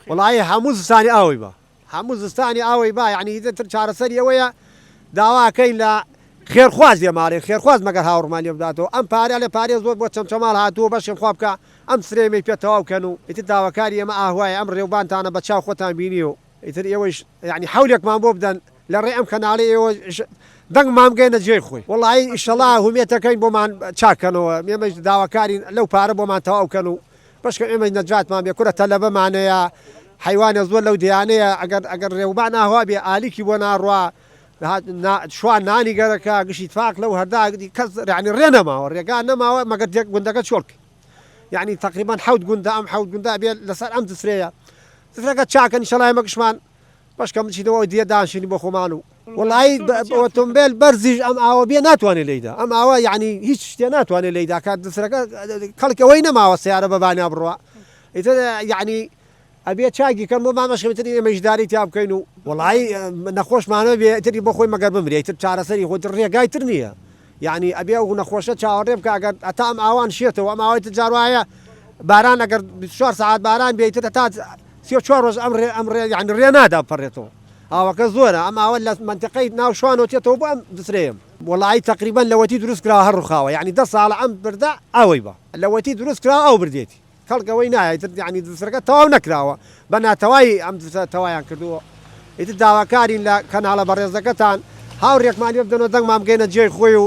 والله حموزستاني ئاوی بە حموزستانی ئاوی با یعنی تر چارەسەری ئەوەیە داواکەین لە خێرخواز لێماڵێ خێرخواز مەگەر هاوڕمانی بداتەوە ئەم پارە لە پارێ زۆر بۆ چەمچەماڵ هاتووە بەشێم خوا بکە ئەم سرێمەی پێتەواو بکەن و ئیتر داواکاری ئێمە ئاهوایە ئەم ڕێوبانتانە بە چاو خۆتان بینی و ئیتر ئێوەش یعنی حەولێکمان بۆ بدەن لە ڕێ ئەم کەناڵی ئێوە دەنگمان بگەینە جێی خۆی وەڵڵی ئیشەڵا هومێتەکەین بۆمان چاکەنەوە ئێمەش داواکارین لەو پارە بۆمان تەواو بکەن و بەشکە ئێمە نەجاتمان بێ کورە تەلەبەمانەیە حیوانە زۆر لەو دیانەیە ئەگەر ڕێوبان ئاوا بێ ئالیکی بۆ ناڕوا شوان نانی گەرەکە گشتی تفاق لەو هەردا کەس یعنی ڕێ نەماوە ڕێگان نەماوە مەگەر گوندەکە چۆڵک یعنی تقریبا حەوت گوندە ئەم حەوت گوندە بێ لەسەر ئەم دسرەیە دسرەکە چاکەن ئیشەڵا ئێمەکشمان بەشکە بچینەوە دیێ دانشینی بۆ خۆمان و وڵی ئۆتۆمبیل بەرزیش ئەم ئاوە بێ ناتوانێت لێیدا ئەم ئاوە یعنی هیچ شتێ ناتوانێت لێیدا کات دسرەکە کەڵکەوەی نەماوە سیارە بەبانیا بڕوە ئیتر یعنی ئەبێ چاکی کەم بۆ مامەشکەتری ئێمەشداری تا بکەین و وڵی نەخۆشمانە بێ تری بۆ خۆی مەگەر بمرێ تر چارەسەری خۆتر ڕێگای تر نییە یعنی ئەبێ و نەخۆشە چاوەڕێ بکە ئەگەر ئەتا ئەم ئاوان شێتەوە ئەم ئاوای جاروایە باران ئەگەر 24 ساعت باران بێتتر تا 34 ڕۆژ ئەمڕێ یعنی ڕێ نادا بپەڕێتەوە ئاوەکە زۆرە ئەم ئاوە لە منتقەی ناو شوانەوەتێتەوە بۆ ئەم دسرێم وڵی تقریبا لەوەتی دروست کراوە هەر ڕووخاوە یعنی 10 ساڵە ئەم بردا ئەوەی بە لەوەتی دروست کراوە ئەو بردێتی خەڵکەوەی نایە یعنی دسرەکە تەواو نەکراوە بە ناتەوای ئەم تەوایان کردووە ئیتر داواکارین لە کەناڵە بەڕێزەکەتان هاوڕێکمانی بدەنەوە دەنگمان بگەینە جێی خۆی و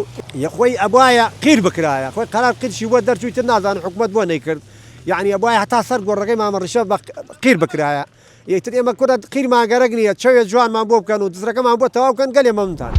خۆی ئەبواە قیر بکرایە خۆی قەرار قیرشی بۆ دەرچوویتر نازانم حکومەت بۆ نەیکرد یعنی ئەبواە هەتا سەر گۆڕەکەی مامەڕیشە بە قیر بکرایە یەکتر ئێمە کورە قیرمان گەرەک نییە چاوێت جوانمان بۆ بکەن و دسرەکەمان بۆ تەواو بکەن گەلێ مەمنونتان